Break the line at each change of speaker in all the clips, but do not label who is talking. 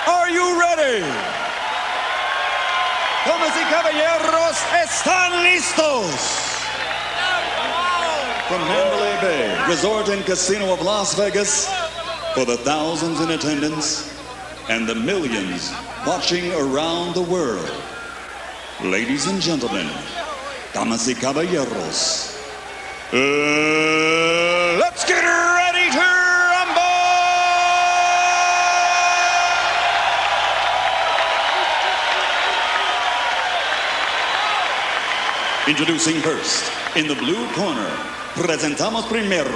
Are you ready? Damas y caballeros, ¿están listos? From Mandalay Bay, Resort and Casino of Las Vegas, for the thousands in attendance and the millions watching around the world. Ladies and gentlemen, damas y caballeros, let's get ready to rumble! Introducing first, in the blue corner, presentamos primero,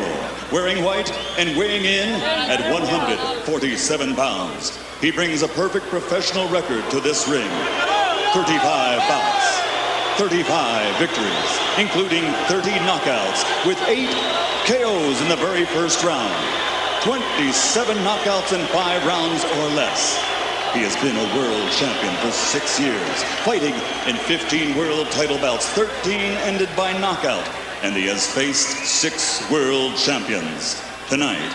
wearing white and weighing in at 147 pounds. He brings a perfect professional record to this ring. 35 bouts, 35 victories, including 30 knockouts with 8 KOs in the very first round. 27 knockouts in 5 rounds or less. He has been a world champion for 6 years, fighting in 15 world title bouts, 13 ended by knockout, and he has faced 6 world champions. Tonight,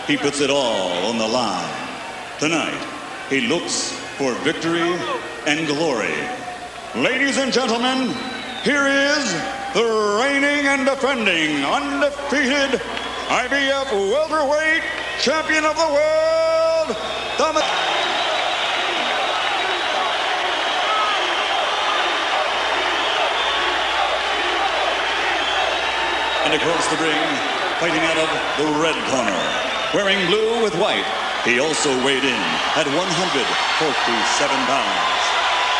he puts it all on the line. Tonight, he looks for victory and glory. Ladies and gentlemen, here is the reigning and defending undefeated IBF welterweight champion of the world, And across the ring, fighting out of the red corner, wearing blue with white, he also weighed in at 147 pounds.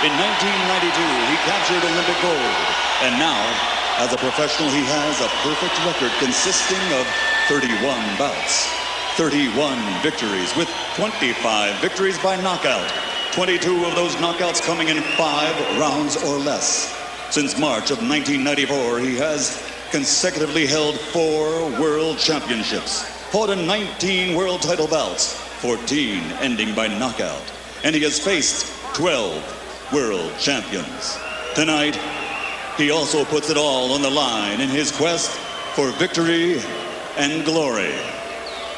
In 1992, he captured Olympic gold, and now, as a professional, he has a perfect record consisting of 31 bouts, 31 victories with 25 victories by knockout, 22 of those knockouts coming in 5 rounds or less. Since March of 1994, he has consecutively held 4 world championships, fought in 19 world title bouts, 14 ending by knockout, and he has faced 12 world champions. Tonight, he also puts it all on the line in his quest for victory and glory.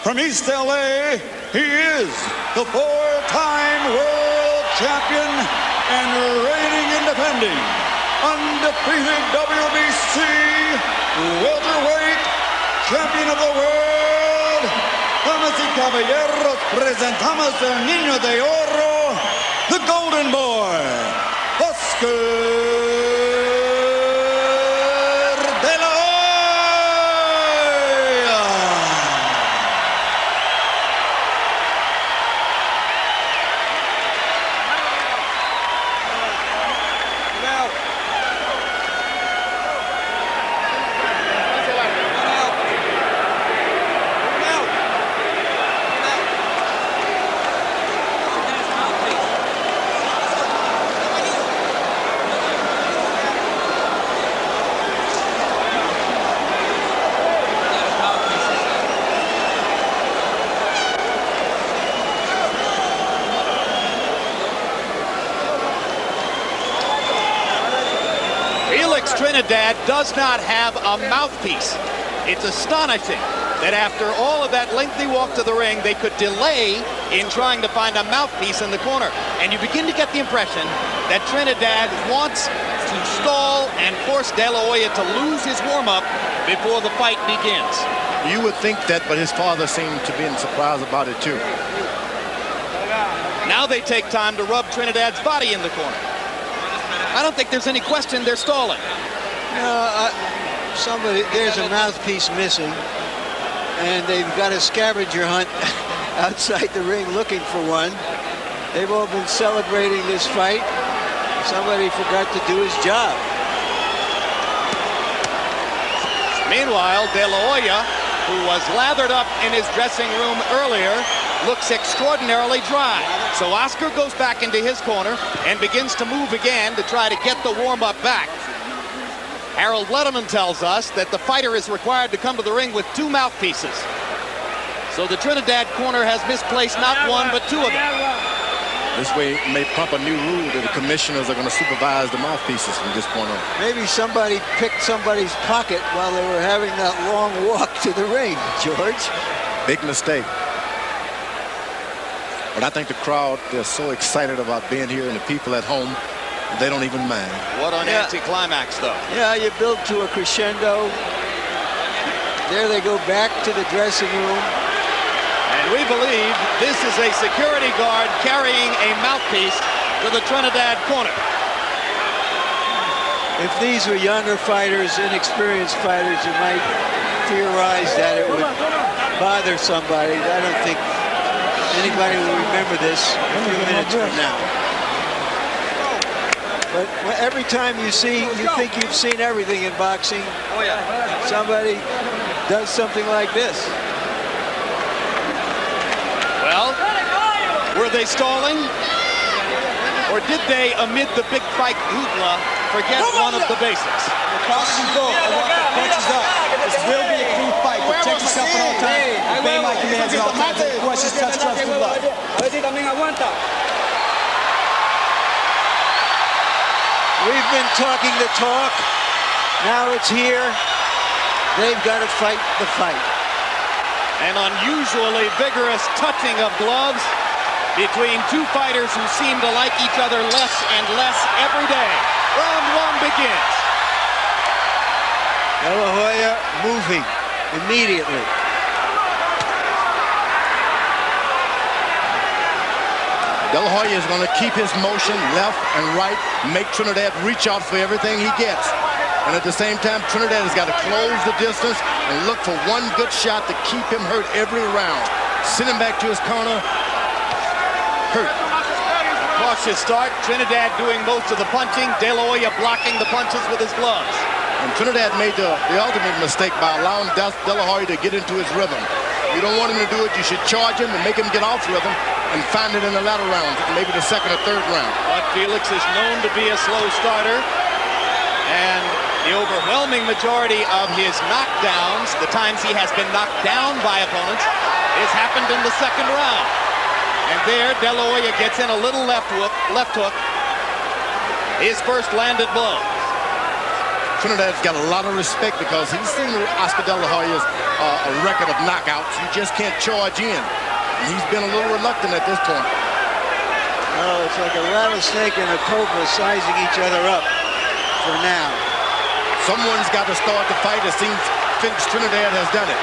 From East LA, he is the 4-time world champion and reigning and defending undefeated WWC welterweight champion of the world. Damas y caballeros, presentamos el niño de oro, the golden boy, Oscar.
Felix Trinidad does not have a mouthpiece. It's astonishing that after all of that lengthy walk to the ring, they could delay in trying to find a mouthpiece in the corner. And you begin to get the impression that Trinidad wants to stall and force De La Hoya to lose his warm-up before the fight begins.
You would think that, but his father seemed to be surprised about it too.
Now they take time to rub Trinidad's body in the corner. I don't think there's any question they're stalling.
There's a mouthpiece missing, and they've got a scavenger hunt outside the ring looking for one. They've all been celebrating this fight. Somebody forgot to do his job.
Meanwhile, De La Hoya, who was lathered up in his dressing room earlier, looks extraordinarily dry. So Oscar goes back into his corner and begins to move again to try to get the warm-up back. Harold Letterman tells us that the fighter is required to come to the ring with 2 mouthpieces. So the Trinidad corner has misplaced not 1, but 2 of them.
This way may pump a new rule that the commissioners are going to supervise the mouthpieces from this point on.
Maybe somebody picked somebody's pocket while they were having that long walk to the ring, George.
Big mistake. But I think the crowd, they're so excited about being here, and the people at home, they don't even mind.
What an anticlimax, though.
Yeah, you build to a crescendo. There they go back to the dressing room.
And we believe this is a security guard carrying a mouthpiece to the Trinidad corner.
If these were younger fighters, inexperienced fighters, you might theorize that it would bother somebody. I don't think anybody will remember this a few minutes from now. But every time you think you've seen everything in boxing, somebody does something like this.
Well, were they stalling? Or did they, amid the big fight hoopla, forget one of the basics?
Caution go. I want the punches up. This will be a clean fight. Protect yourself at all times. Obey my commands at all times. Questions, touch gloves, good luck.
We've been talking the talk. Now it's here. They've got to fight the fight.
An unusually vigorous touching of gloves between two fighters who seem to like each other less and less every day. Round one begins.
De La Hoya moving immediately.
De La Hoya is going to keep his motion left and right, make Trinidad reach out for everything he gets. And at the same time, Trinidad has got to close the distance and look for one good shot to keep him hurt every round. Send him back to his corner. Hurt.
Cautious start. Trinidad doing most of the punching. De La Hoya blocking the punches with his gloves.
And Trinidad made the ultimate mistake by allowing De La Hoya to get into his rhythm. You don't want him to do it. You should charge him and make him get off rhythm and find it in the latter rounds, maybe the second or third round.
But Felix is known to be a slow starter. And the overwhelming majority of his knockdowns, the times he has been knocked down by opponents, has happened in the second round. And there, De La Hoya gets in a little left hook. His first landed blow.
Trinidad's got a lot of respect because he's seen Oscar De La Hoya's a record of knockouts. You just can't charge in. And he's been a little reluctant at this point.
Oh, it's like a rattlesnake and a cobra sizing each other up for now.
Someone's got to start the fight. It seems Felix Trinidad has done it.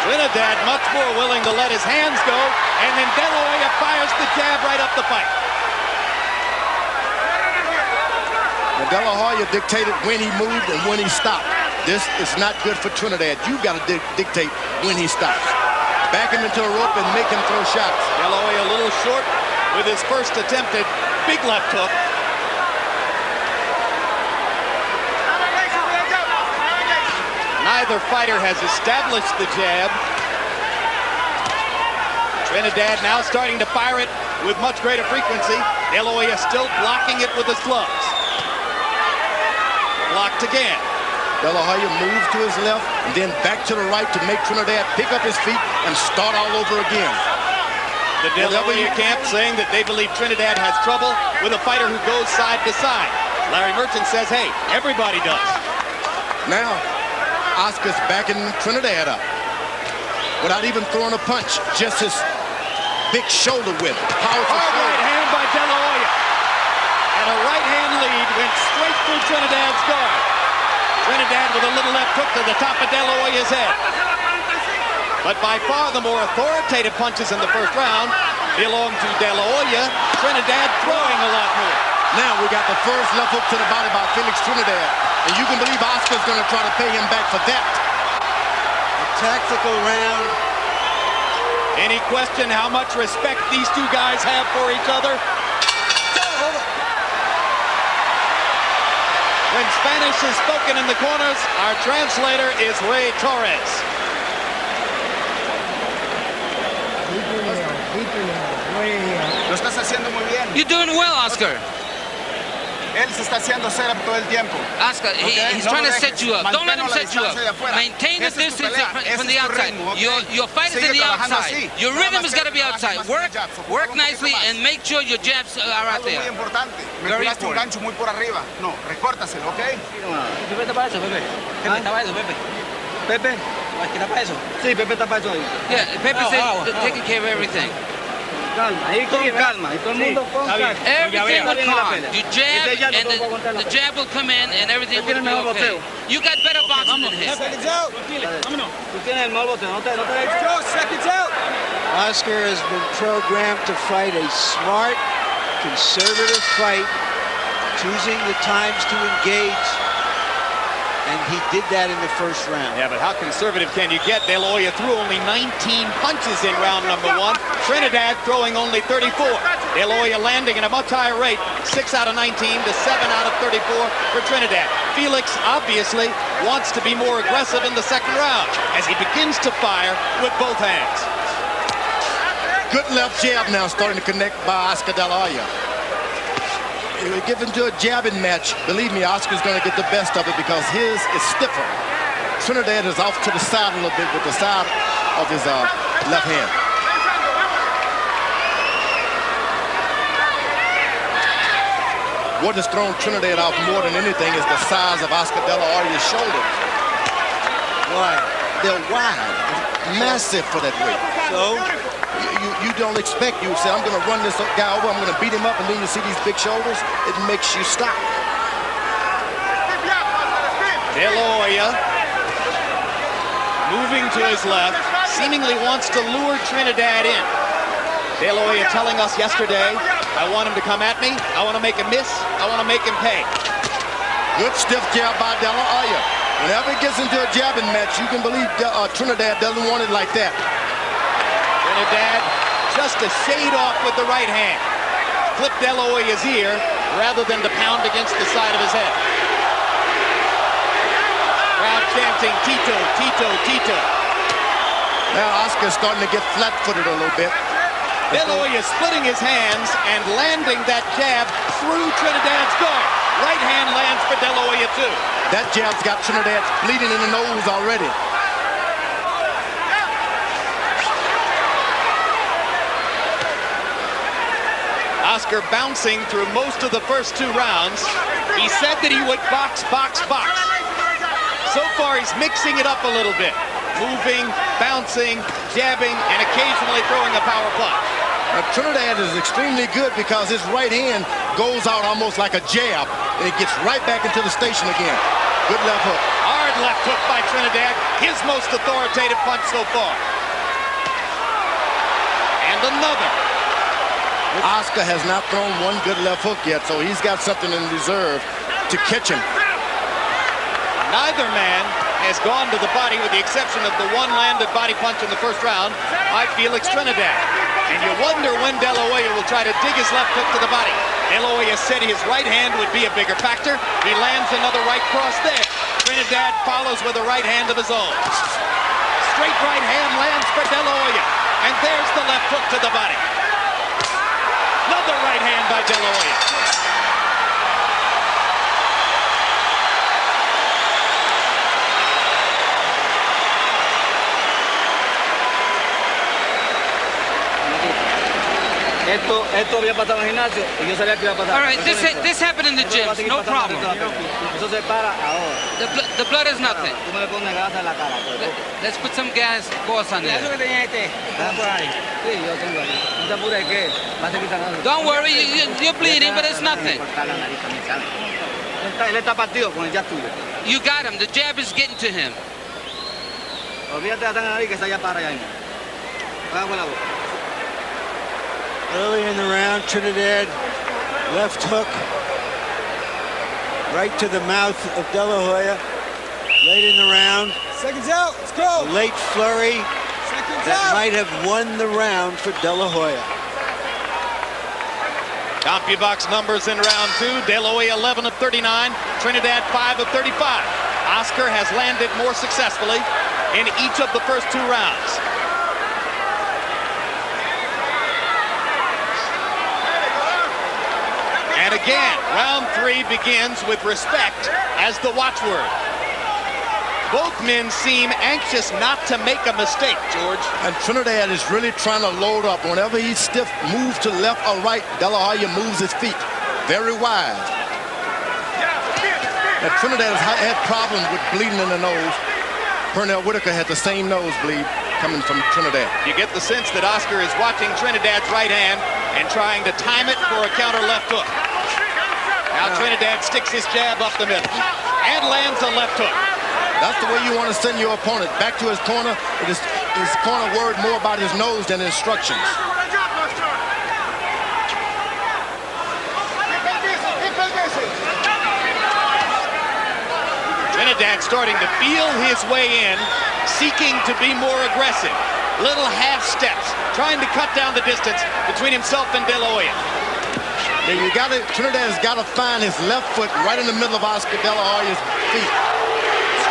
Trinidad much more willing to let his hands go, and then De La Hoya fires the jab right up the fight.
And De La Hoya dictated when he moved and when he stopped. This is not good for Trinidad. You've got to dictate when he stops. Back him into the rope and make him throw shots.
De La Hoya a little short with his first attempted big left hook. Neither fighter has established the jab. Trinidad now starting to fire it with much greater frequency. De La Hoya still blocking it with his gloves. Blocked again.
De La Hoya moves to his left and then back to the right to make Trinidad pick up his feet and start all over again.
The De La Hoya camp saying that they believe Trinidad has trouble with a fighter who goes side to side. Larry Merchant says, hey, everybody does.
Now, Oscar's backing Trinidad up without even throwing a punch. Just his big shoulder whip. Powerful
hard right hand by De La Hoya. And a right hand lead went straight through Trinidad's guard. Trinidad with a little left hook to the top of De La Hoya's head. But by far the more authoritative punches in the first round belong to De La Hoya. Trinidad throwing a lot more.
Now we got the first left hook to the body by Felix Trinidad. And you can believe Oscar's going to try to pay him back for that.
A tactical round.
Any question how much respect these two guys have for each other? When Spanish is spoken in the corners, our translator is Ray Torres.
Lo estás haciendo muy bien.
You're doing well, Oscar.
Él se está haciendo setup todo el tiempo.
Oscar, he's trying to set you up. Don't let him set you up. Maintain the distance from the outside. Your fight is in the outside. Your rhythm has got to be outside. Work nicely and make sure your jabs are out there.
Muy importante. Me tiraste un gancho muy por arriba. No, recórtaselo, ¿ok? Pepe, ¿está para eso? Sí, Pepe está para eso ahí.
Yeah, Pepe said taking care of everything.
Calma, ahí con calma. Y todo el mundo con calma.
Everything will calm. You jab, and the jab will come in, and everything will be okay. You got better boxing than him.
Seconds out. Tú tienes el mal boteo. No te seconds out.
Oscar has been programmed to fight a smart, conservative fight, choosing the times to engage, and he did that in the first round.
Yeah, but how conservative can you get? De La Hoya threw only 19 punches in round number 1. Trinidad throwing only 34. De La Hoya landing at a much higher rate, 6 out of 19 to 7 out of 34 for Trinidad. Felix obviously wants to be more aggressive in the second round as he begins to fire with both hands.
Good left jab now starting to connect by Oscar De La Hoya. Given to a jabbing match, believe me, Oscar's going to get the best of it because his is stiffer. Trinidad is off to the side a little bit with the side of his left hand. What has thrown Trinidad off more than anything is the size of Oscar De La Hoya's shoulders.
Wide.
They're wide, massive for that weight.
So?
You don't expect, you say, I'm going to run this guy over, I'm going to beat him up, and then you see these big shoulders, it makes you stop.
De La Hoya moving to his left, seemingly wants to lure Trinidad in. De La Hoya telling us yesterday, I want him to come at me, I want to make him miss, I want to make him pay.
Good stiff jab by De La Hoya. Whenever he gets into a jabbing match, you can believe Trinidad doesn't want it like that.
Trinidad just a shade off with the right hand. Clipped De La Hoya's ear rather than to pound against the side of his head. Crowd chanting, Tito, Tito, Tito.
Now Oscar's starting to get flat-footed a little bit.
De La Hoya splitting his hands and landing that jab through Trinidad's guard. Right hand lands for De La Hoya too.
That jab's got Trinidad bleeding in the nose already.
Oscar bouncing through most of the first 2 rounds. He said that he would box, box, box. So far, he's mixing it up a little bit. Moving, bouncing, jabbing, and occasionally throwing a power punch.
Trinidad is extremely good because his right hand goes out almost like a jab, and it gets right back into the station again. Good left hook.
Hard left hook by Trinidad. His most authoritative punch so far. And another.
Oscar has not thrown one good left hook yet, so he's got something in reserve to catch him.
Neither man has gone to the body with the exception of the one landed body punch in the first round by Felix Trinidad. And you wonder when De La Hoya will try to dig his left hook to the body. De La Hoya said his right hand would be a bigger factor. He lands another right cross there. Trinidad follows with a right hand of his own. Straight right hand lands for De La Hoya. And there's the left hook to the body. Another right hand by De La Hoya.
Esto había pasado en el gimnasio y yo sabía que iba a pasar.
All right, this happened in the gym, no problem.
Eso se para ahora.
The blood is nothing.
Tú me le pones gas en la cara.
Let's put some gas on there.
Eso que tenía por ahí. Sí, yo tengo ahí. No te apures que va a seguir sanando.
Don't worry, you're bleeding, but it's nothing.
Él está partido con el jab tuyo.
You got him. The jab is getting to him.
Olvídate de la nariz que está allá para allá. Juega con la boca.
Early in the round, Trinidad left hook right to the mouth of De La Hoya. Late in the round,
Seconds out, let's go.
a late flurry
Seconds
that
out.
might have won the round for De La Hoya.
CompuBox numbers in round 2. De La Hoya 11 of 39. Trinidad 5 of 35. Oscar has landed more successfully in each of the first 2 rounds. And again, round 3 begins with respect as the watchword. Both men seem anxious not to make a mistake, George.
And Trinidad is really trying to load up. Whenever he's stiff, move to left or right, De La Hoya moves his feet very wide. And Trinidad has had problems with bleeding in the nose. Pernell Whitaker had the same nosebleed coming from Trinidad.
You get the sense that Oscar is watching Trinidad's right hand and trying to time it for a counter left hook. Now Trinidad sticks his jab up the middle and lands a left hook.
That's the way you want to send your opponent back to his corner. His corner worried more about his nose than instructions.
Trinidad starting to feel his way in, seeking to be more aggressive. Little half steps, trying to cut down the distance between himself and De La Hoya.
Yeah, Trinidad has got to find his left foot right in the middle of Oscar De La Hoya's feet.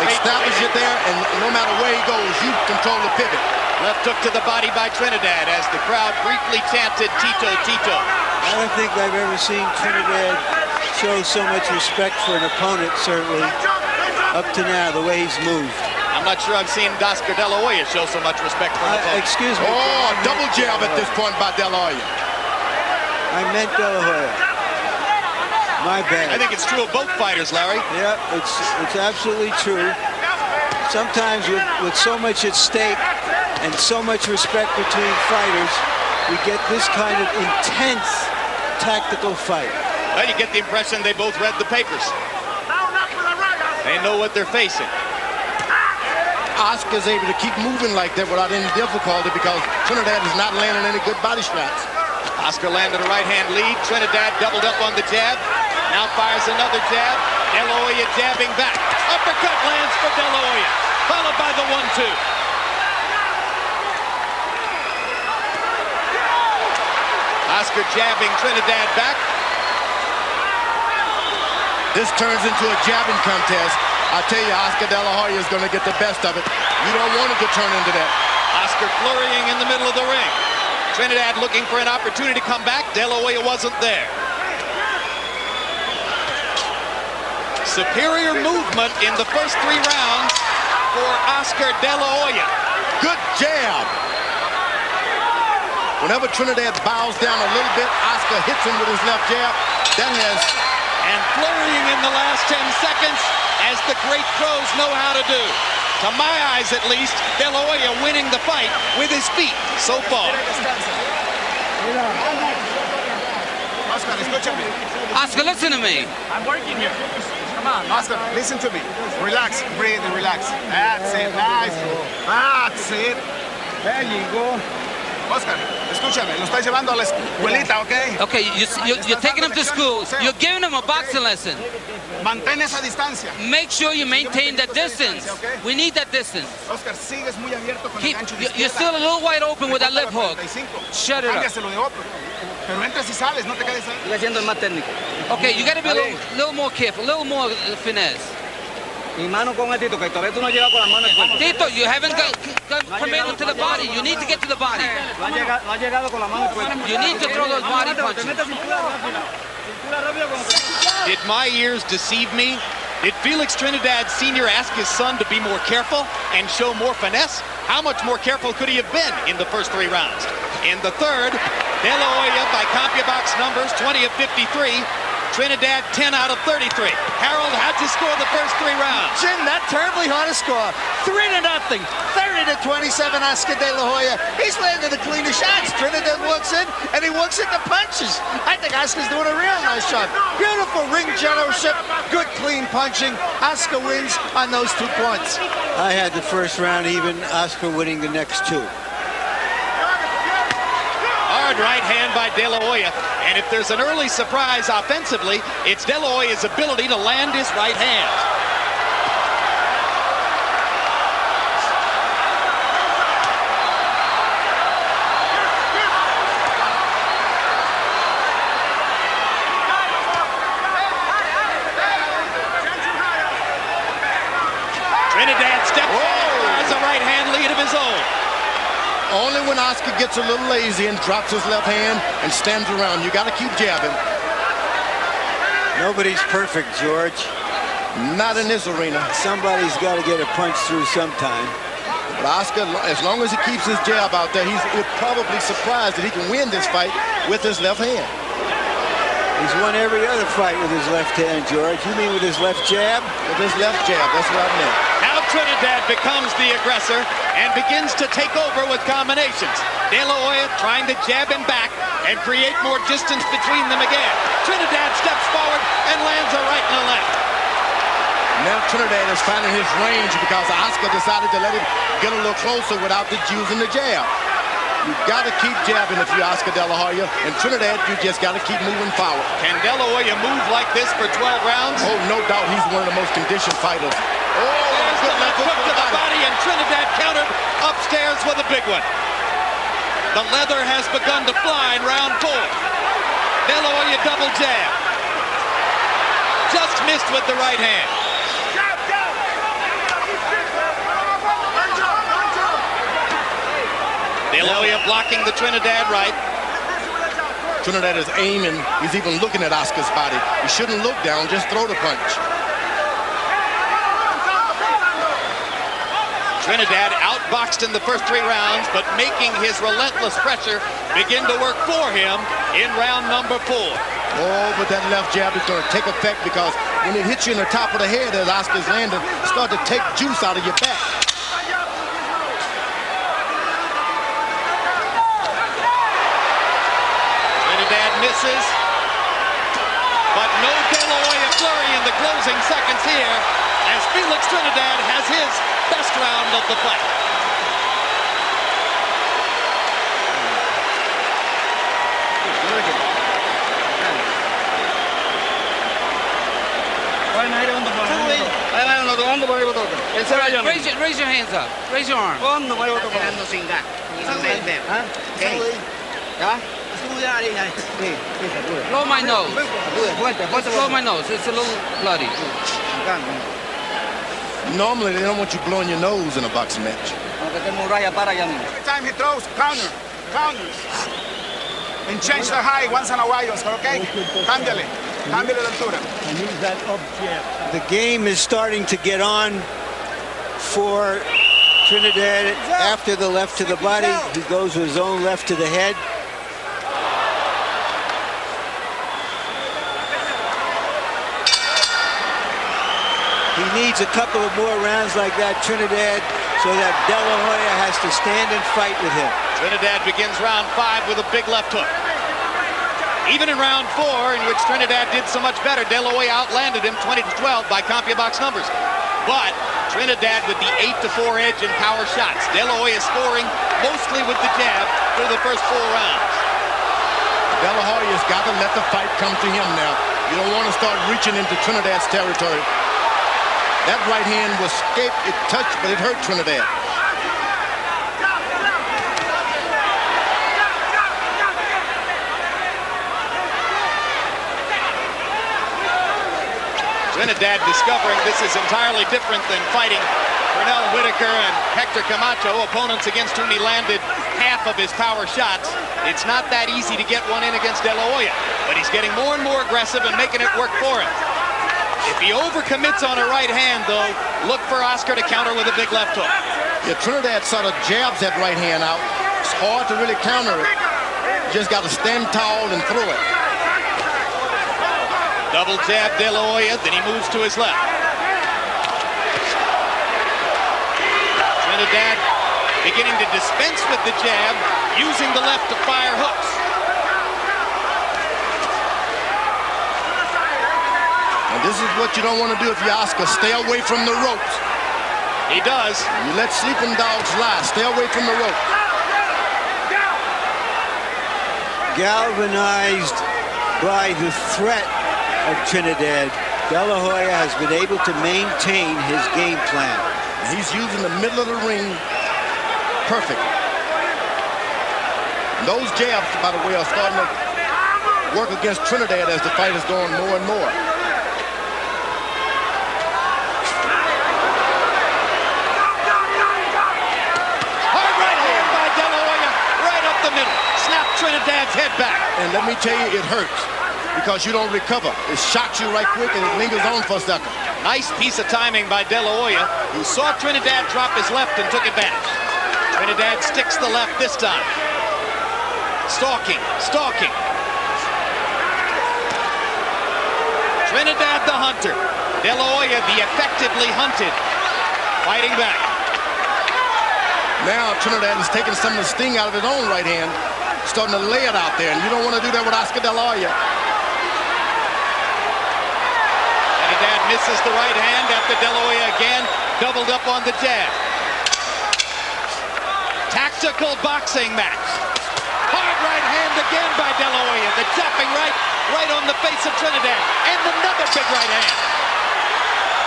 Establish it there, and no matter where he goes, you control the pivot.
Left hook to the body by Trinidad as the crowd briefly chanted Tito, Tito.
I don't think I've ever seen Trinidad show so much respect for an opponent, certainly, up to now, the way he's moved.
I'm not sure I've seen Oscar De La Hoya show so much respect for an opponent.
Excuse me.
Oh, double jab at this point by De La Hoya.
I meant De La Hoya. My bad.
I think it's true of both fighters, Larry.
Yeah, it's absolutely true. Sometimes with so much at stake and so much respect between fighters, we get this kind of intense tactical fight.
Well, you get the impression they both read the papers. They know what they're facing.
Oscar's able to keep moving like that without any difficulty because Trinidad is not landing any good body shots.
Oscar landed a right-hand lead. Trinidad doubled up on the jab. Now fires another jab. De La Hoya jabbing back. Uppercut lands for De La Hoya, followed by the 1-2. Oscar jabbing Trinidad back.
This turns into a jabbing contest. I tell you, Oscar De La Hoya is going to get the best of it. You don't want it to turn into that.
Oscar flurrying in the middle of the ring. Trinidad looking for an opportunity to come back. De La Hoya wasn't there. Superior movement in the first 3 rounds for Oscar De La Hoya.
Good jab. Whenever Trinidad bows down a little bit, Oscar hits him with his left jab. That has...
And flurrying in the last 10 seconds, as the great pros know how to do. To my eyes, at least, De La Hoya winning the fight with his feet so far.
Oscar, listen to me.
I'm working here. Come on, Oscar, listen to me. Relax, breathe and relax. That's it, nice. That's it. There you go. Oscar, escúchame, lo estás llevando a la escuelita, ¿ok?
Okay, you're taking him to school. You're giving him a boxing lesson.
Mantén esa distancia.
Make sure you maintain that distance. We need that distance.
Oscar, sigues muy abierto con el gancho de
You're still a little wide open with that lip hook. Shut it up.
Cámbiaselo de otro. Pero entras y sales, no te quedes ahí.
Sigue siendo el más técnico.
Okay, you got to be a little more careful, a little more finesse.
Mi mano con el Tito, que todavía tú no llegas con la mano.
Tito, you haven't got committed to the body. You need to get to the body.
No ha llegado con la mano.
You need to throw those body punches.
Did my ears deceive me? Did Felix Trinidad Sr. ask his son to be more careful and show more finesse? How much more careful could he have been in the first 3 rounds? In the third, De La Hoya by CompuBox numbers, 20 of 53. Trinidad 10 out of 33. Harold, how'd you score the first 3 rounds?
Jim, not terribly hard to score. 3-0. 30-27, Oscar De La Hoya. He's landing the cleaner shots. Trinidad walks in, and he walks into punches. I think Oscar's doing a real nice job. Beautiful ring generalship, good clean punching. Oscar wins on those 2 points.
I had the first round even, Oscar winning the next 2.
Hard right hand by De La Hoya. And if there's an early surprise offensively, it's De La Hoya's ability to land his right hand. Trinidad steps in, has a right hand lead of his own.
Only when Oscar gets a little lazy and drops his left hand and stands around. You got to keep jabbing.
Nobody's perfect, George.
Not in this arena.
Somebody's got to get a punch through sometime.
But Oscar, as long as he keeps his jab out there, he's probably surprised that he can win this fight with his left hand.
He's won every other fight with his left hand, George. You mean with his left jab?
With his left jab, that's what I meant.
Now Trinidad becomes the aggressor and begins to take over with combinations. De La Hoya trying to jab him back and create more distance between them again. Trinidad steps forward and lands a right and a left.
Now Trinidad is finding his range because Oscar decided to let him get a little closer without using the jab. You've got to keep jabbing if you're Oscar De La Hoya. And Trinidad, you just got to keep moving forward.
Can De La Hoya move like this for 12 rounds?
Oh, no doubt he's one of the most conditioned fighters. Oh,
there's the left hook to the body, and Trinidad countered upstairs with a big one. The leather has begun to fly in round 4. De La Hoya double jab. Just missed with the right hand. De La Hoya blocking the Trinidad right.
Trinidad is aiming. He's even looking at Oscar's body. He shouldn't look down, just throw the punch.
Trinidad outboxed in the first 3 rounds, but making his relentless pressure begin to work for him in round number 4.
Oh, but that left jab is going to take effect because when it hits you in the top of the head as Oscar's landing, start to take juice out of your back.
Misses, but no De La Hoya flurry in the closing seconds here as Felix Trinidad has his best round of the fight.
Raise your hands up. Raise your arm. Blow my nose. Blow my nose. It's a little bloody.
Normally, they don't want you blowing your nose in a boxing match.
Every time he throws, counters. And change the height once in a while, Oscar, okay? Cámbiale la altura.
And use that up jab. The game is starting to get on for Trinidad after the left to the body. He goes with his own left to the head. He needs a couple of more rounds like that, Trinidad, so that De La Hoya has to stand and fight with him.
Trinidad begins round 5 with a big left hook. Even in round 4, in which Trinidad did so much better, De La Hoya outlanded him 20-12 by CompuBox numbers. But Trinidad with the 8-4 edge in power shots. De La Hoya scoring mostly with the jab through the first 4 rounds.
De La Hoya's got to let the fight come to him now. You don't want to start reaching into Trinidad's territory. That right hand was escaped, it touched, but it hurt Trinidad.
Trinidad discovering this is entirely different than fighting Pernell Whitaker and Hector Camacho, opponents against whom he landed half of his power shots. It's not that easy to get one in against De La Hoya, but he's getting more and more aggressive and making it work for him. If he overcommits on a right hand, though, look for Oscar to counter with a big left hook.
Yeah, Trinidad sort of jabs that right hand out. It's hard to really counter it. You just got to stand tall and throw it.
Double jab De La Hoya, then he moves to his left. Trinidad beginning to dispense with the jab, using the left to fire hooks.
This is what you don't want to do if you're Oscar. Stay away from the ropes.
He does.
You let sleeping dogs lie. Stay away from the rope.
Galvanized by the threat of Trinidad, De La Hoya has been able to maintain his game plan.
He's using the middle of the ring perfect. And those jabs, by the way, are starting to work against Trinidad as the fight is going more and more.
Trinidad's head back.
And let me tell you, it hurts because you don't recover. It shocks you right quick and it lingers on for a second.
Nice piece of timing by De La Hoya, who saw Trinidad drop his left and took advantage. Trinidad sticks the left this time. Stalking. Trinidad the hunter. De La Hoya the effectively hunted. fighting back.
Now Trinidad is taking some of the sting out of his own right hand, starting to lay it out there, and you don't want to do that with Oscar De La Hoya.
Trinidad misses the right hand after De La Hoya again doubled up on the jab. Tactical boxing match. Hard right hand again by De La Hoya. The chopping right on the face of Trinidad, and another big right hand.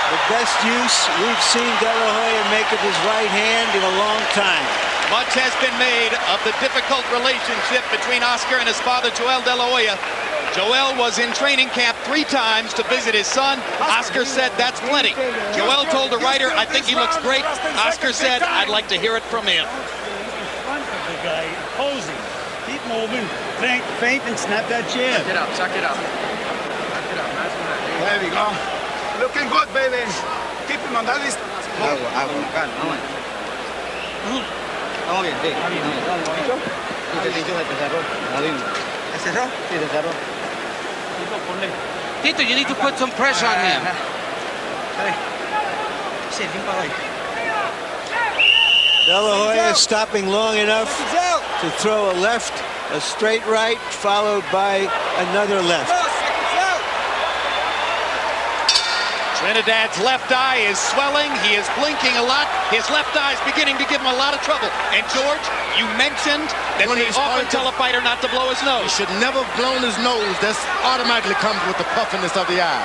The best use we've seen De La Hoya make of his right hand in a long time.
Much has been made of the difficult relationship between Oscar and his father, Joel De La Hoya. Joel was in training camp 3 times to visit his son. Oscar said that's plenty. Joel told a writer, I think he looks great. Oscar said, I'd like to hear it from him.
The guy posing. Keep moving. Feint and snap that jab.
Suck it up, suck it up. Suck it up.
There we go. Looking good, baby. Keep him on that list.
Agua, calma. Vamos bien, sí. Se cerró. ¿Se cerró? Sí, se cerró.
Tito, you need to put some pressure on him.
De La Hoya stopping long enough to throw a left, a straight right, followed by another left.
Trinidad's left eye is swelling. He is blinking a lot. His left eye is beginning to give him a lot of trouble. And George, you mentioned that they often tell a fighter not to blow his
He
nose.
should never have blown his nose. That automatically comes with the puffiness of the eye.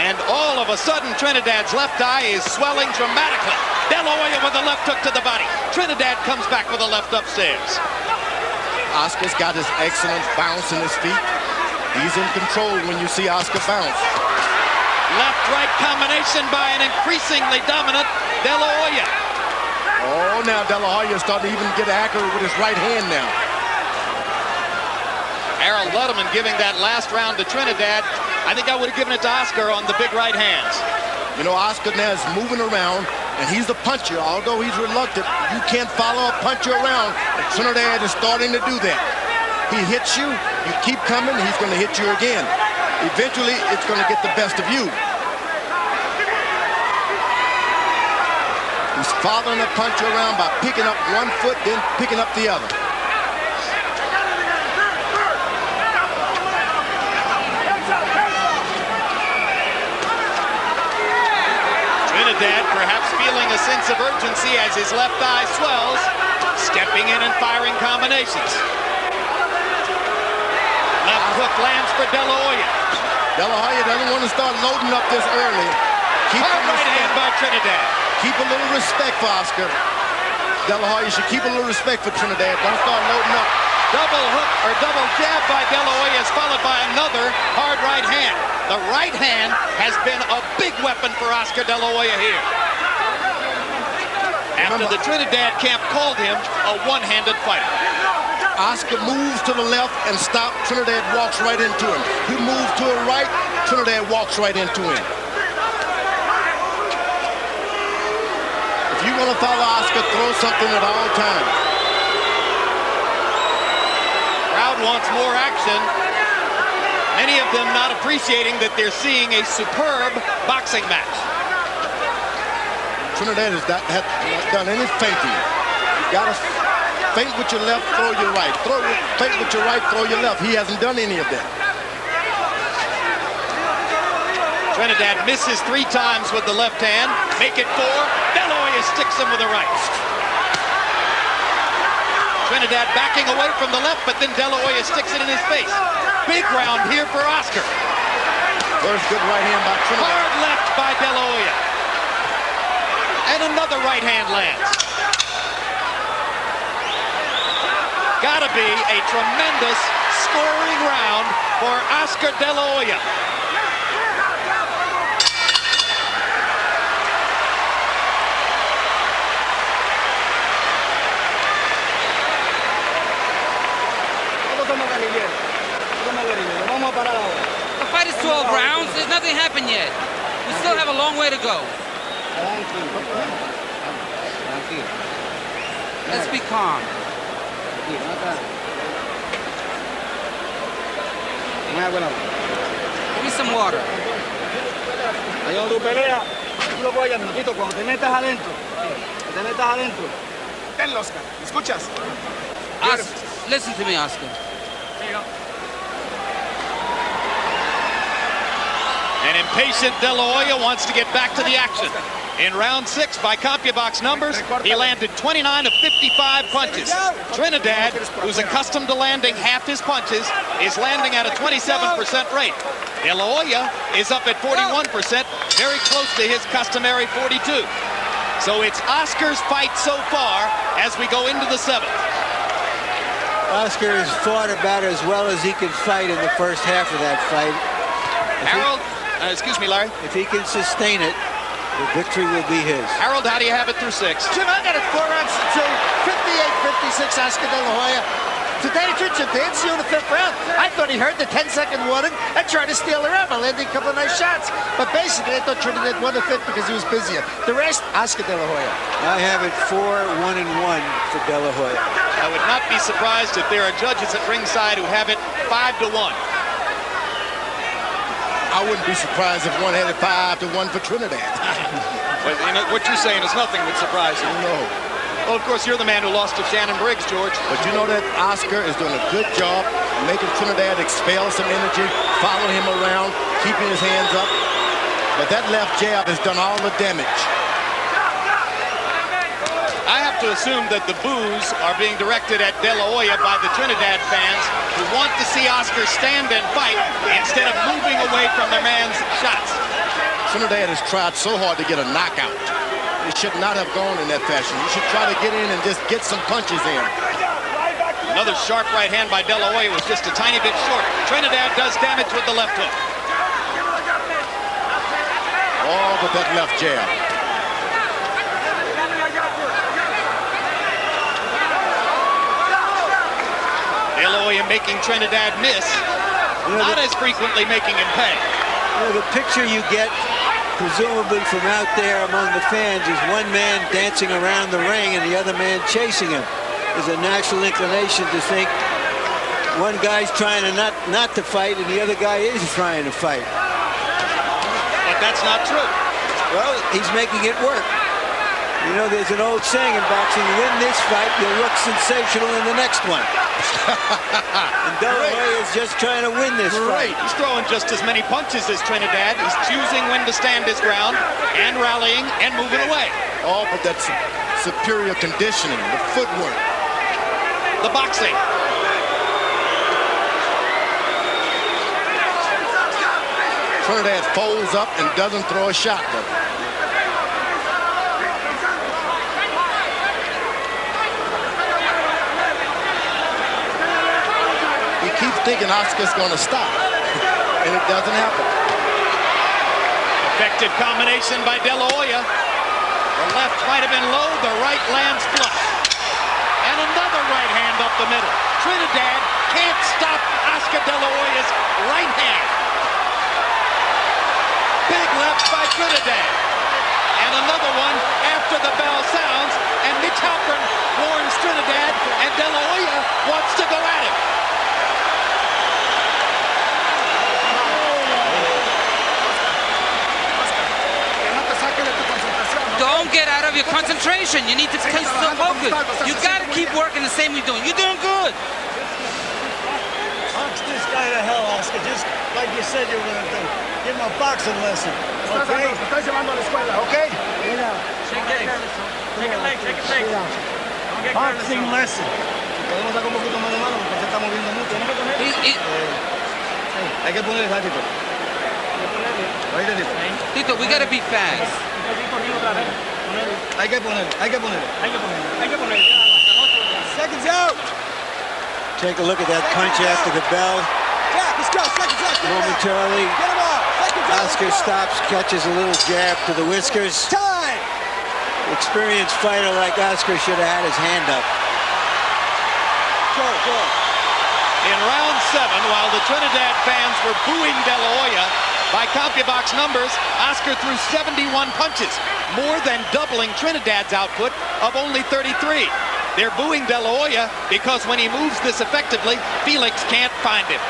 And all of a sudden, Trinidad's left eye is swelling dramatically. De La Hoya with a left hook to the body. Trinidad comes back with a left upstairs.
Oscar's got his excellent bounce in his feet. He's in control when you see Oscar bounce.
Left-right combination by an increasingly dominant De La Hoya.
Oh, now De La Hoya is starting to even get accurate with his right hand now.
Harold Ludeman giving that last round to Trinidad. I think I would have given it to Oscar on the big right hands.
You know, Oscar now is moving around, and he's the puncher. Although he's reluctant, you can't follow a puncher around. And Trinidad is starting to do that. He hits you, you keep coming, he's going to hit you again. Eventually, it's going to get the best of you. He's following the puncher around by picking up one foot, then picking up the other.
Trinidad perhaps feeling a sense of urgency as his left eye swells, stepping in and firing combinations. Left hook lands for De La Hoya.
De La Hoya doesn't want to start loading up this early.
Hard right hand by Trinidad.
Keep a little respect for Oscar. De La Hoya should keep a little respect for Trinidad. Don't start loading up.
Double hook or double jab by De La Hoya is followed by another hard right hand. The right hand has been a big weapon for Oscar De La Hoya here. After the Trinidad camp called him a one-handed fighter.
Oscar moves to the left and stops. Trinidad walks right into him. He moves to the right. Trinidad walks right into him. If you want to follow Oscar, throw something at all times.
Crowd wants more action. Many of them not appreciating that they're seeing a superb boxing match.
Trinidad has not done any feinting. You got to feint with your left, throw your right. Feint with your right, throw your left. He hasn't done any of that.
Trinidad misses 3 times with the left hand. Make it 4. De La Hoya sticks him with the right. Trinidad backing away from the left, but then De La Hoya sticks it in his face. Big round here for Oscar.
First good right hand by Trinidad.
Hard left by De La Hoya. And another right hand lands. Gotta be a tremendous scoring round for Oscar De La Hoya.
The fight is 12 rounds. There's nothing happened yet. We still have a long way to go. Let's be calm. Give me some water.
Tú lo puedes hallar, Tito, cuando te metas adentro. Te metas adentro.
Tenlo, Oscar. ¿Me escuchas?
Listen to me, Oscar.
An impatient De La Hoya wants to get back to the action. In round 6, by CompuBox numbers, he landed 29 of 55 punches. Trinidad, who's accustomed to landing half his punches, is landing at a 27% rate. De La Hoya is up at 41%, very close to his customary 42. So it's Oscar's fight so far as we go into the 7th.
Oscar has fought about as well as he can fight in the first half of that fight.
Harold, excuse me, Larry.
If he can sustain it, the victory will be his.
Harold, how do you have it through 6?
Jim, I got it 4 rounds to 2. 58-56, Oscar De La Hoya. Today, Jim, to answer you in the 5th round, I thought he heard the 10-second warning and tried to steal the round by landing a couple of nice shots. But basically, I thought Trinidad won the 5th because he was busier. The rest, Oscar De La Hoya.
I have it 4-1-1 for De La Hoya.
I would not be surprised if there are judges at ringside who have it 5-1.
I wouldn't be surprised if one had it 5-1 for Trinidad.
But you know, what you're saying is nothing would surprise you.
No.
Well, of course, you're the man who lost to Shannon Briggs, George.
But you know that Oscar is doing a good job making Trinidad expel some energy, following him around, keeping his hands up. But that left jab has done all the damage.
I have to assume that the boos are being directed at De La Hoya by the Trinidad fans who want to see Oscar stand and fight instead of moving away from their man's shots.
Trinidad has tried so hard to get a knockout. He should not have gone in that fashion. He should try to get in and just get some punches in.
Another sharp right hand by De La Hoya was just a tiny bit short. Trinidad does damage with the left hook.
Oh, but that left jab.
De La Hoya making Trinidad miss, not as frequently making him pay.
You know, the picture you get, presumably from out there among the fans, is one man dancing around the ring and the other man chasing him. There's a natural inclination to think one guy's trying to not to fight and the other guy is trying to fight.
But that's not true.
Well, he's making it work. You know, there's an old saying in boxing, you win this fight, you'll look sensational in the next one. And De La Hoya is just trying to win this fight.
He's throwing just as many punches as Trinidad. He's choosing when to stand his ground and rallying and moving away.
Oh, but that's superior conditioning, the footwork.
The boxing.
Trinidad folds up and doesn't throw a shot, though. Thinking Oscar's going to stop, and it doesn't happen.
Effective combination by De La Hoya. The left might have been low, the right lands flush. And another right hand up the middle. Trinidad can't stop Oscar De La Hoya's right hand. Big left by Trinidad. And another one after the bell sounds, and Mitch Halpern warns Trinidad, and De La Hoya wants to go at him.
Don't get out of your concentration. You need to stay so focused. You got to keep working the same way you're doing. You're doing good.
Box this guy to hell, Oscar, just like you said you were going to do. Give him a boxing lesson, okay?
Okay?
Shake a leg, shake a leg. Boxing lesson. Podemos dar un poquito más de mano porque se está moviendo mucho. ¿No me pones? Hay que ponerle Tito.
Tito, we got to be fast.
Hay que ponerle.
Seconds out.
Take a look at that punch after the bell.
Yeah, let's go. Seconds out.
Momentarily,
Get him off. Seconds out.
Oscar stops, catches a little jab to the whiskers.
Time.
Experienced fighter like Oscar should have had his hand up.
Go.
In round 7, while the Trinidad fans were booing De La Hoya, by CompuBox numbers, Oscar threw 71 punches, more than doubling Trinidad's output of only 33. They're booing De La Hoya because when he moves this effectively, Felix can't find him.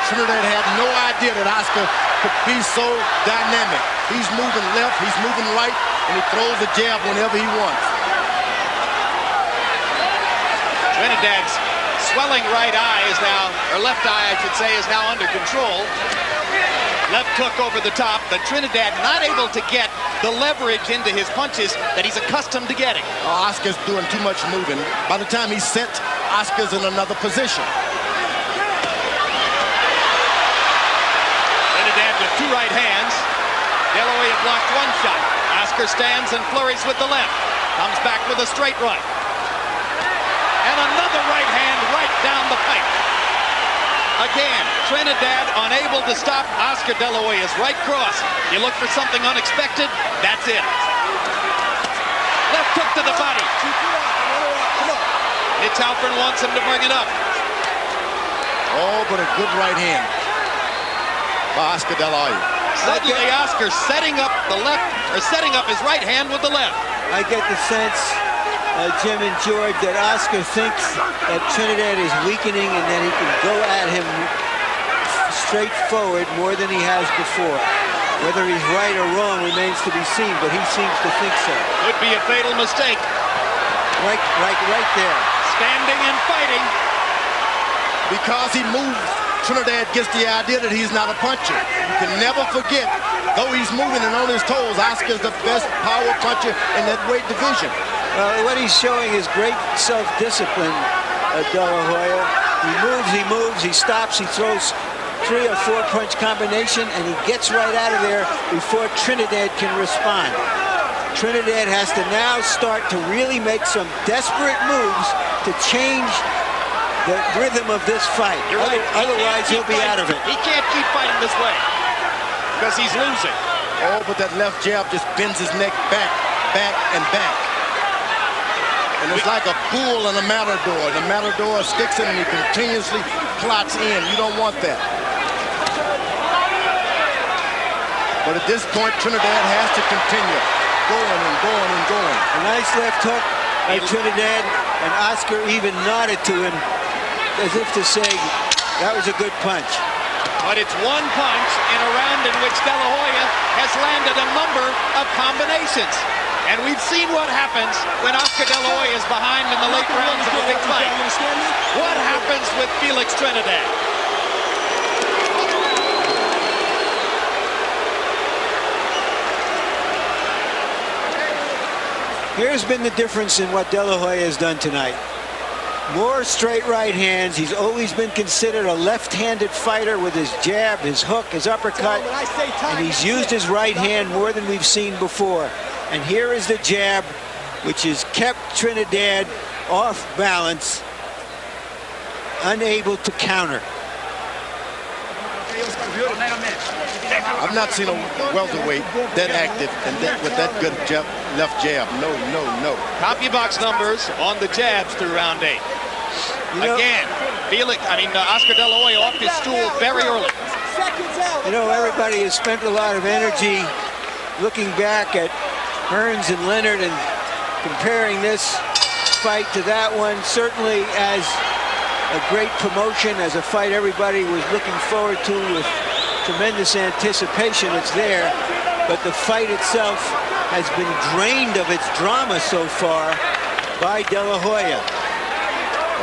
Trinidad had no idea that Oscar could be so dynamic. He's moving left, he's moving right, and he throws a jab whenever he wants.
Trinidad's swelling right eye is now, or left eye, I should say, is now under control. Left hook over the top, but Trinidad not able to get the leverage into his punches that he's accustomed to getting.
Oscar's doing too much moving. By the time he's set, Oscar's in another position.
Trinidad with two right hands. De La Hoya blocked one shot. Oscar stands and flurries with the left. Comes back with a straight right. And another right hand right down the pipe. Again, Trinidad unable to stop Oscar De La Hoya's right cross. You look for something unexpected, that's it. Left hook to the body. It's Halpern wants him to bring it up.
Oh, but a good right hand by Oscar De La Hoya.
Suddenly Oscar setting up the left, or setting up his right hand with the left.
I get the sense, Jim and George, that Oscar thinks that Trinidad is weakening and that he can go at him straight forward more than he has before. Whether he's right or wrong remains to be seen, but he seems to think so.
Could be a fatal mistake.
Right there.
Standing and fighting.
Because he moves, Trinidad gets the idea that he's not a puncher. You can never forget, though he's moving and on his toes, Oscar's the best power puncher in that weight division.
What he's showing is great self-discipline, De La Hoya. He moves, he stops, he throws 3 or 4 punch combination, and he gets right out of there before Trinidad can respond. Trinidad has to now start to really make some desperate moves to change the rhythm of this fight.
You're right.
Otherwise, he'll be out of it.
He can't keep fighting this way because he's losing.
Oh, but that left jab just bends his neck back, and back. And it's like a bull and a matador. The matador sticks in and he continuously plots in. You don't want that. But at this point, Trinidad has to continue going and going and going.
A nice left hook by Trinidad, and Oscar even nodded to him as if to say, that was a good punch.
But it's one punch in a round in which De La Hoya has landed a number of combinations. And we've seen what happens when Oscar De La Hoya is behind in the late rounds of a big fight. What happens with Felix Trinidad?
Here's been the difference in what De La Hoya has done tonight. More straight right hands. He's always been considered a left-handed fighter with his jab, his hook, his uppercut. And he's used his right hand more than we've seen before. And here is the jab, which has kept Trinidad off balance, unable to counter.
I've not seen a welterweight that active and with that good left jab. No.
CompuBox numbers on the jabs through round 8. Again, Oscar De La Hoya off his stool very early.
You know, everybody has spent a lot of energy looking back at Hearns and Leonard and comparing this fight to that one. Certainly as a great promotion, as a fight everybody was looking forward to with tremendous anticipation. It's there, but the fight itself has been drained of its drama so far by De La Hoya.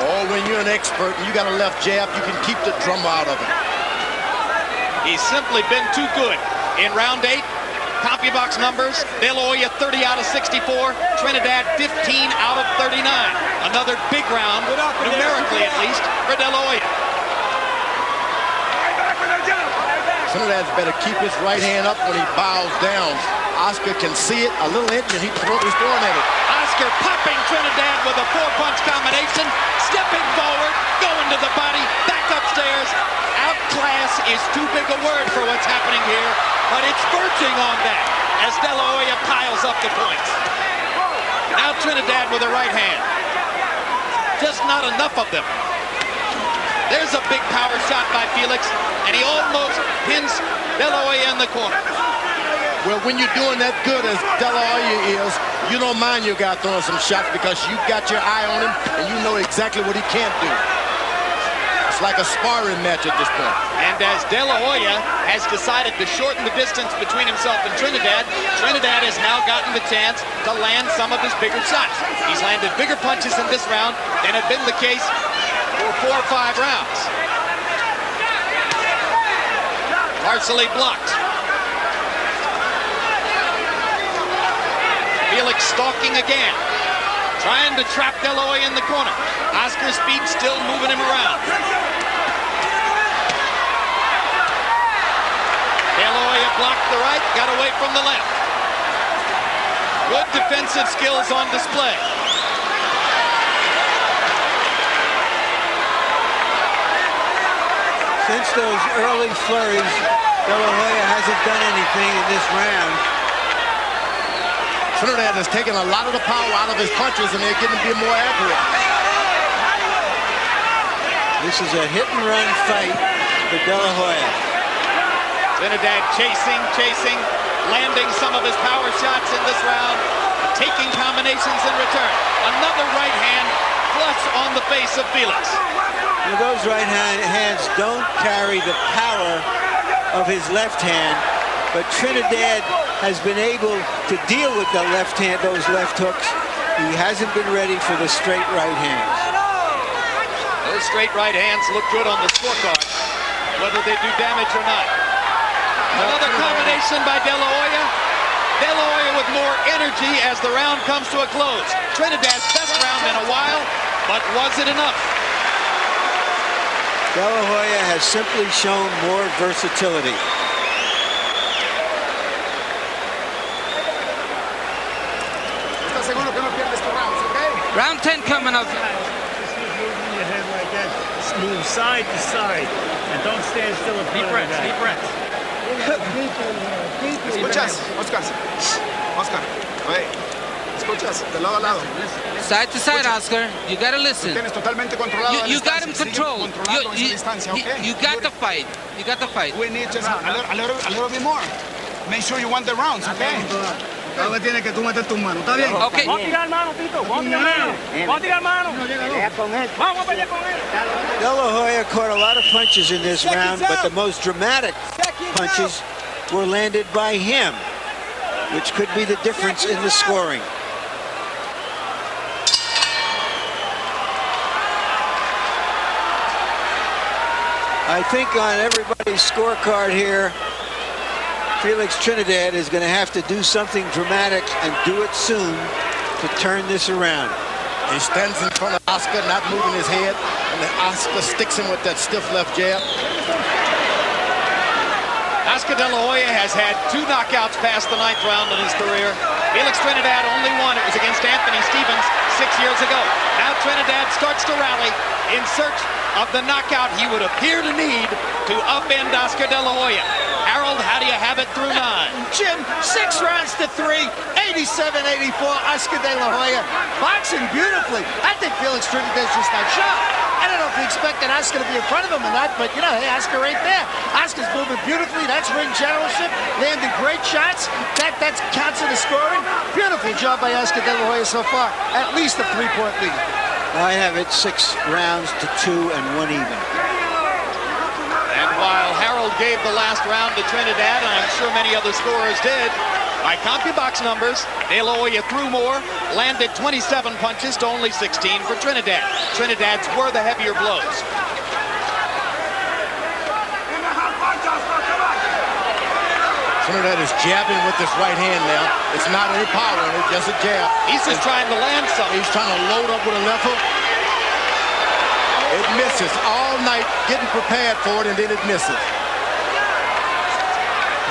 Oh, when you're an expert and you got a left jab, you can keep the drama out of it.
He's simply been too good. In round 8, CompuBox numbers, De La Hoya 30 out of 64, Trinidad 15 out of 39. Another big round, numerically at least, for De La Hoya.
Trinidad's better keep his right hand up when he bows down. Oscar can see it, a little inch, and he's throwing at it.
Oscar popping Trinidad with a 4-punch combination, stepping forward, going to the body, back upstairs. Outclass is too big a word for what's happening here, but it's verging on that as De La Hoya piles up the points. Now Trinidad with a right hand. Just not enough of them. There's a big power shot by Felix, and he almost pins De La Hoya in the corner.
Well, when you're doing that good as De La Hoya is, you don't mind your guy throwing some shots because you got your eye on him and you know exactly what he can't do. It's like a sparring match at this point.
And as De La Hoya has decided to shorten the distance between himself and Trinidad, Trinidad has now gotten the chance to land some of his bigger shots. He's landed bigger punches in this round than had been the case for 4 or 5 rounds. Partially blocked. Felix stalking again, trying to trap De La Hoya in the corner. Oscar's feet still moving him around. De La Hoya blocked the right, got away from the left. Good defensive skills on display.
Since those early flurries, De La Hoya hasn't done anything in this round.
Trinidad has taken a lot of the power out of his punches, and they're getting to be more accurate.
This is a hit-and-run fight for De La Hoya.
Trinidad chasing, landing some of his power shots in this round, taking combinations in return. Another right hand flush on the face of Felix.
Now, those right hands don't carry the power of his left hand, but Trinidad has been able to deal with the left hand, those left hooks. He hasn't been ready for the straight right hands.
Those straight right hands look good on the scorecard, whether they do damage or not. Another combination by De La Hoya. De La Hoya with more energy as the round comes to a close. Trinidad's best round in a while, but was it enough?
De La Hoya has simply shown more versatility.
Round 10 coming up.
Just keep moving your head like that. Just move side to side. And don't stand still in front of the guy.
Deep breaths. ¿Escuchas? Oscar. Oye, ¿escuchas? De lado a lado.
Side to side, Oscar. You gotta listen.
Tienes totalmente controlado.
You got him controlled. You got the fight. You got the fight.
We need just a little bit more. Make sure you want the rounds, okay?
Ahora tienes que tú meter tus manos. ¿Está bien?
Okay.
Vamos a tirar mano, Tito. Vamos a tirar mano. Vamos a tirar mano. Vamos a pelear con él.
De La Hoya caught a lot of punches in this round, but the most dramatic punches were landed by him, which could be the difference in the scoring. I think on everybody's scorecard here, Felix Trinidad is going to have to do something dramatic and do it soon to turn this around.
He stands in front of Oscar, not moving his head, and then Oscar sticks him with that stiff left jab.
Oscar De La Hoya has had 2 knockouts past the 9th round in his career. Felix Trinidad only one. It was against Anthony Stevens 6 years ago. Now Trinidad starts to rally in search of the knockout he would appear to need to upend Oscar De La Hoya. Harold, how do you have it through 9?
Jim, 6 rounds to 3, 87-84, Oscar De La Hoya. Boxing beautifully. I think Felix Trinidad's just not sharp. I don't know if he expected Oscar to be in front of him or not, but, you know, hey, Oscar right there. Oscar's moving beautifully. That's ring generalship. Landing great shots. That counts in the scoring. Beautiful job by Oscar De La Hoya so far. At least a 3-point lead.
I have it 6 rounds to 2 and 1 even.
And while Harold gave the last round to Trinidad, and I'm sure many other scorers did, by CompuBox numbers, De La Hoya threw more, landed 27 punches to only 16 for Trinidad. Trinidad's were the heavier blows.
Trinidad is jabbing with this right hand now. It's not any power in it, just a jab.
He's just trying to land something.
He's trying to load up with a left hook. It misses all night, getting prepared for it, and then it misses.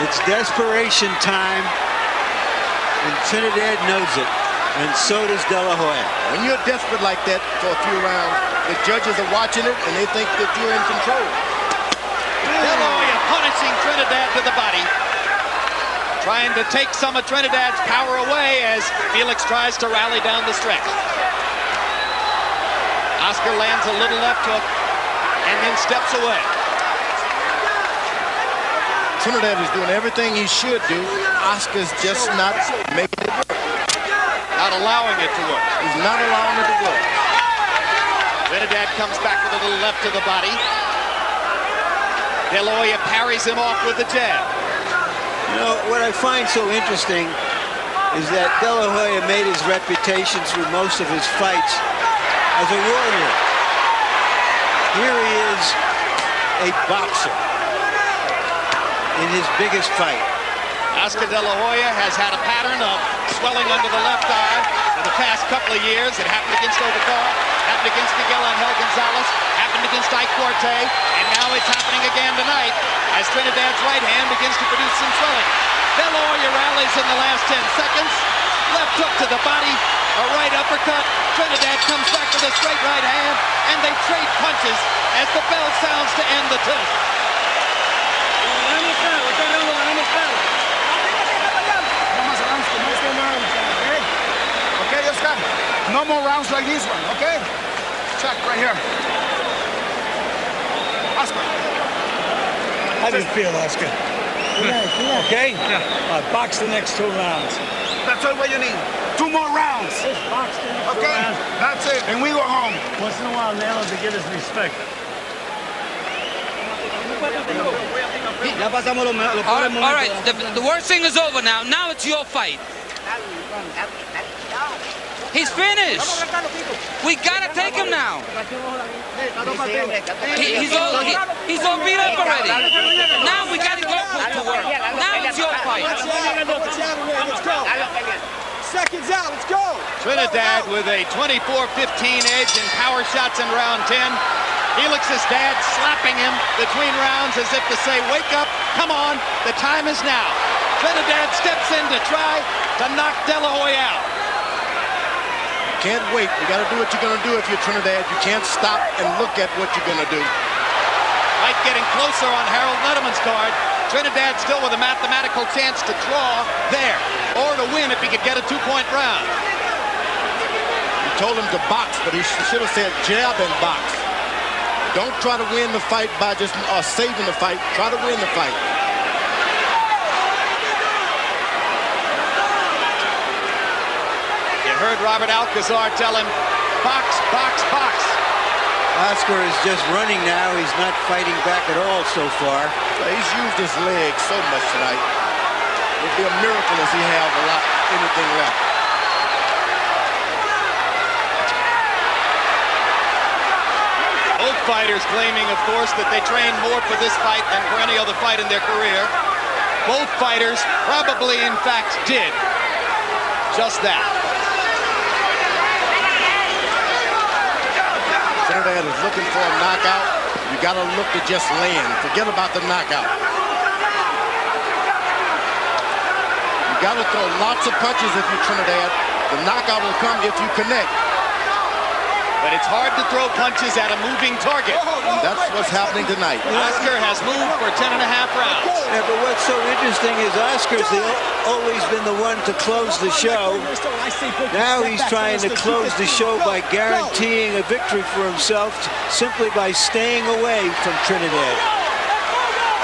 It's desperation time, and Trinidad knows it, and so does De La Hoya.
When you're desperate like that for a few rounds, the judges are watching it, and they think that you're in control.
De La Hoya punishing Trinidad to the body, trying to take some of Trinidad's power away as Felix tries to rally down the stretch. Oscar lands a little left hook and then steps away.
Trinidad is doing everything he should do. Oscar's just not making it work.
Not allowing it to work.
He's not allowing it to work.
Trinidad comes back with a little left to the body. De La Hoya parries him off with the jab.
You know, what I find so interesting is that De La Hoya made his reputation through most of his fights as a warrior. Here he is, a boxer in his biggest fight.
Oscar De La Hoya has had a pattern of swelling under the left eye for the past couple of years. It happened against Obergar, happened against Miguel Angel Gonzalez, happened against Ike Forte, and now it's happening again tonight as Trinidad's right hand begins to produce some swelling. De La Hoya rallies in the last 10 seconds. Left hook to the body, a right uppercut. Trinidad comes back with a straight right hand, and they trade punches as the bell sounds to end the test.
Okay, Oscar. No more rounds like this one, okay? Check right here. Oscar.
How do you feel, Oscar? Okay? Box the next 2 rounds.
That's all what you need. 2 more rounds. Okay? That's it. And we go home.
Once in a while, Nelo to give us respect.
All right, the worst thing is over now. Now it's your fight. He's finished. We gotta take him now. He's all beat up already. Now we gotta go to work. Now it's your fight.
Seconds out, let's go.
Trinidad with a 24-15 edge in power shots in round 10. Felix's dad slapping him between rounds as if to say, wake up, come on, the time is now. Trinidad steps in to try to knock De La Hoya out.
Can't wait. You got to do what you're going to do if you're Trinidad. You can't stop and look at what you're going to do.
Fight getting closer on Harold Letterman's card. Trinidad still with a mathematical chance to draw there, or to win if he could get a 2-point round.
He told him to box, but he should have said jab and box. Don't try to win the fight by just saving the fight. Try to win the fight.
You heard Robert Alcazar tell him, box, box, box.
Oscar is just running now. He's not fighting back at all so far.
He's used his legs so much tonight. It would be a miracle if he have anything left.
Both fighters claiming, of course, that they trained more for this fight than for any other fight in their career. Both fighters probably, in fact, did just that.
Trinidad is looking for a knockout. You got to look to just land. Forget about the knockout. You got to throw lots of punches if you're Trinidad. The knockout will come if you connect.
But it's hard to throw punches at a moving target.
And that's what's happening tonight.
Oscar has moved for 10.5 rounds.
Yeah, but what's so interesting is Oscar's always been the one to close the show. Now he's trying to close the show by guaranteeing a victory for himself simply by staying away from Trinidad.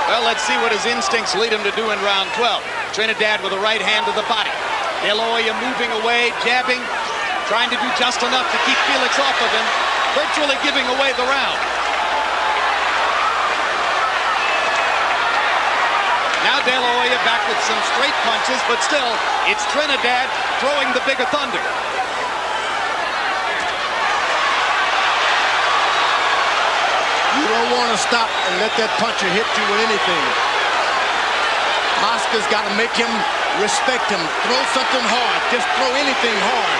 Well, let's see what his instincts lead him to do in round 12. Trinidad with a right hand to the body. De La Hoya moving away, jabbing, trying to do just enough to keep Felix off of him, virtually giving away the round. Now De La Hoya back with some straight punches, but still, it's Trinidad throwing the bigger thunder.
You don't want to stop and let that puncher hit you with anything. Oscar's got to make him respect him. Throw something hard. Just throw anything hard.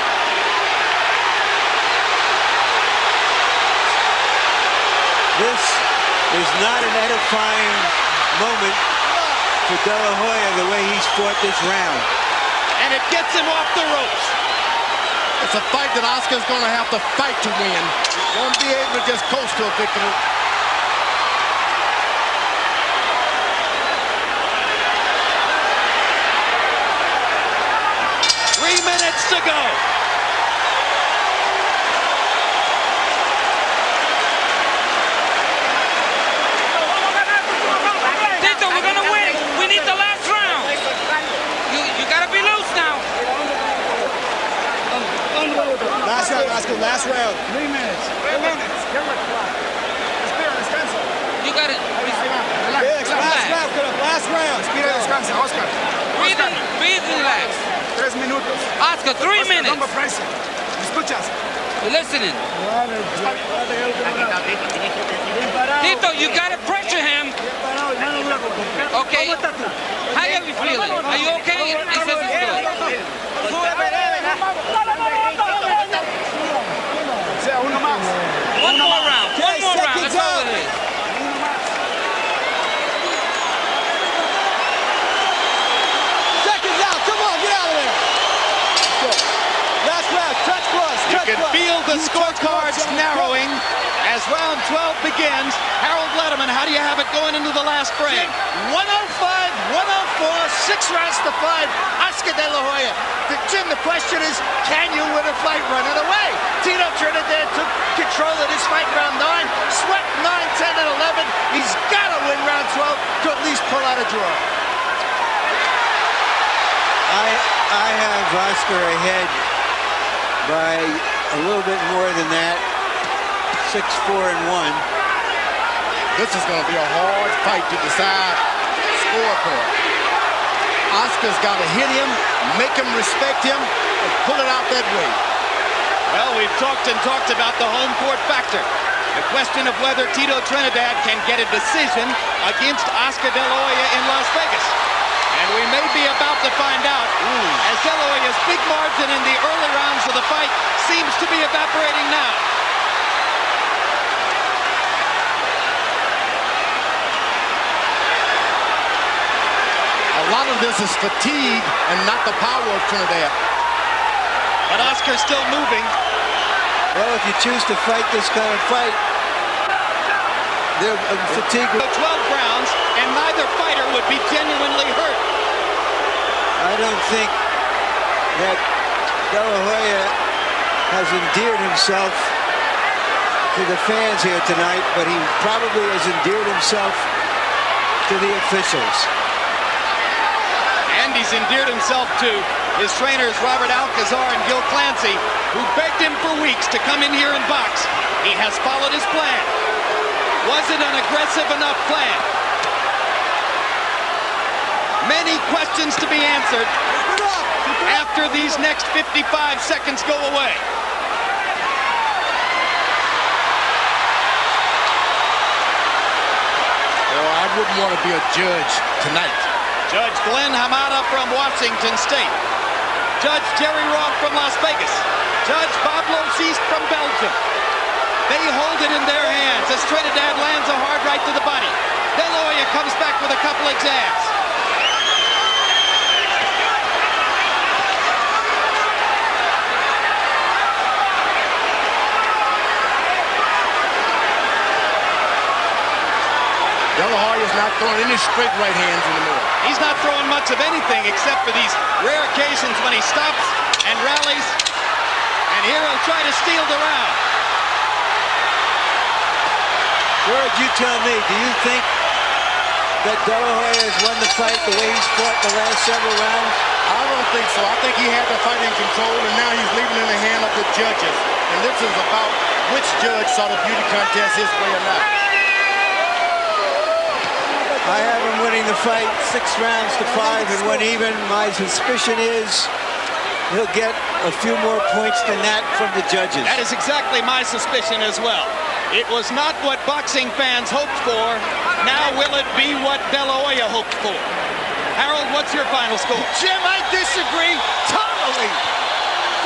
This is not an edifying moment for De La Hoya the way he's fought this round.
And it gets him off the ropes.
It's a fight that Oscar's going to have to fight to win. He won't be able to just coast to a victory.
To go.
Tito, we're gonna win. We need the last round. You gotta be loose now.
Last round, Oscar, last round.
3 minutes.
Respira, descansa.
You got it.
Felix, last round.
Respira, descansa, Oscar.
Breathe and relax.
3 minutos.
Oscar, 3
Oscar,
minutes.
don't go pressing. ¿Me escuchas?
You're listening. Tito, you gotta pressure him. Okay. How are you feeling? Are you okay? He says it's good.
Sea uno más.
One more round. One more round. That's all it is.
Seconds out. Come on, get out of there. Last round. Touch plus.
You can feel the scorecards narrowing as round 12 begins. Harold Letterman, how do you have it going into the last frame?
105, 104, 6 rounds to 5. Oscar De La Hoya. Jim, the question is, can you win a fight running away? Tito Trinidad took control of this fight round 9, swept 9, 10, and 11. He's got to win round 12 to at least pull out a draw.
I have Oscar ahead by a little bit more than that. 6-4-1.
This is going to be a hard fight to decide scorecard. Oscar's got to hit him, make him respect him, and pull it out that way.
Well, we've talked about the home court factor. The question of whether Tito Trinidad can get a decision against Oscar De La Hoya in Las Vegas. And we may be about to find out as De La Hoya's big margin in the early rounds of the fight seems to be evaporating now.
A lot of this is fatigue and not the power of Trinidad.
But Oscar's still moving.
Well, if you choose to fight this kind of fight, they're fatigued.
12 rounds, and neither fighter would be genuinely hurt.
I don't think that De La Hoya has endeared himself to the fans here tonight, but he probably has endeared himself to the officials.
And he's endeared himself to his trainers, Robert Alcazar and Gil Clancy, who begged him for weeks to come in here and box. He has followed his plan. Was it an aggressive enough plan? Many questions to be answered after these next 55 seconds go away.
Oh, I wouldn't want to be a judge tonight.
Judge Glenn Hamada from Washington State. Judge Jerry Roth from Las Vegas. Judge Bob Loseist from Belgium. They hold it in their hands as Trinidad lands a hard right to the body. De La Hoya comes back with a couple of jabs.
De La Hoya's not throwing any straight right hands anymore.
He's not throwing much of anything except for these rare occasions when he stops and rallies. And here he'll try to steal the round.
George, you tell me, do you think that De La Hoya has won the fight the way he's fought the last several rounds?
I don't think so. I think he had the fight in control, and now he's leaving it in the hand of the judges. And this is about which judge saw the beauty contest his way or not.
I have him winning the fight 6 rounds to 5 and 1 even. My suspicion is he'll get a few more points than that from the judges.
That is exactly my suspicion as well. It was not what boxing fans hoped for. Now will it be what De La Hoya hoped for? Harold, what's your final score?
Jim, I disagree totally.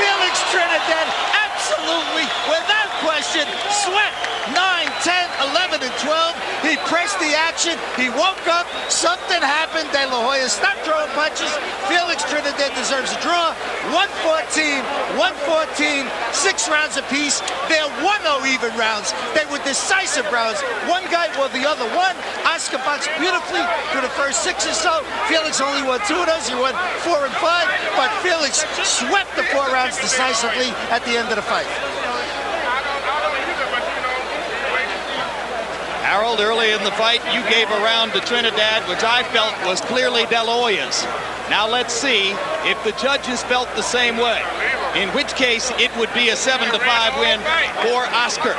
Felix Trinidad, absolutely, without question, swept 9, 10, 11, and 12. He pressed the action. He woke up. Something happened. De La Hoya stopped throwing punches. Felix Trinidad deserves a draw. 114, 114, 6 rounds apiece. They're 1-0 even rounds. They were decisive rounds. One guy or the other won. Oscar boxed beautifully through the first 6 or so. Felix only won 2 of those. He won 4 and 5. But Felix swept the 4 rounds decisively at the end of the fight.
Harold, early in the fight, you gave a round to Trinidad, which I felt was clearly De La Hoya's. Now let's see if the judges felt the same way, in which case it would be a 7-5 win for Oscar.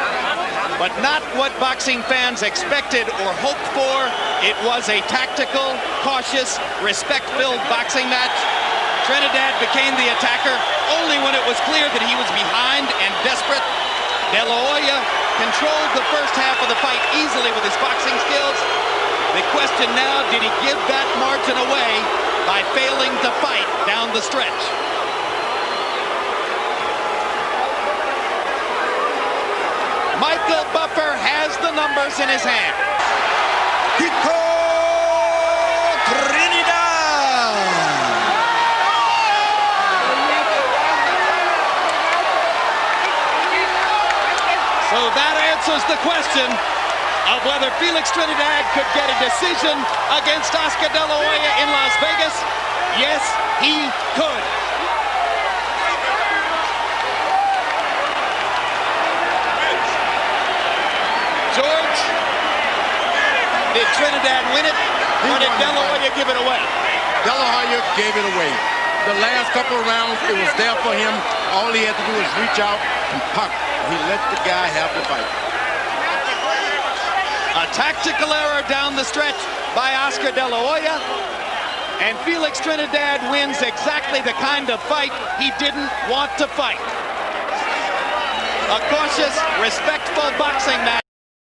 but not what boxing fans expected or hoped for. It was a tactical, cautious, respect-filled boxing match. Trinidad became the attacker only when it was clear that he was behind and desperate. De La Hoya controlled the first half of the fight easily with his boxing skills. The question now, did he give that margin away by failing to fight down the stretch? Michael Buffer has the numbers in his hand.
Pico Trinidad.
So that answers the question of whether Felix Trinidad could get a decision against Oscar De La Hoya in Las Vegas. Yes, he could. George, did Trinidad win it, or did De La Hoya give it away?
De La Hoya gave it away. The last couple of rounds, it was there for him. All he had to do was reach out and puck. He let the guy have the fight.
A tactical error down the stretch by Oscar De La Hoya. And Felix Trinidad wins exactly the kind of fight he didn't want to fight. A cautious, respectful boxing match.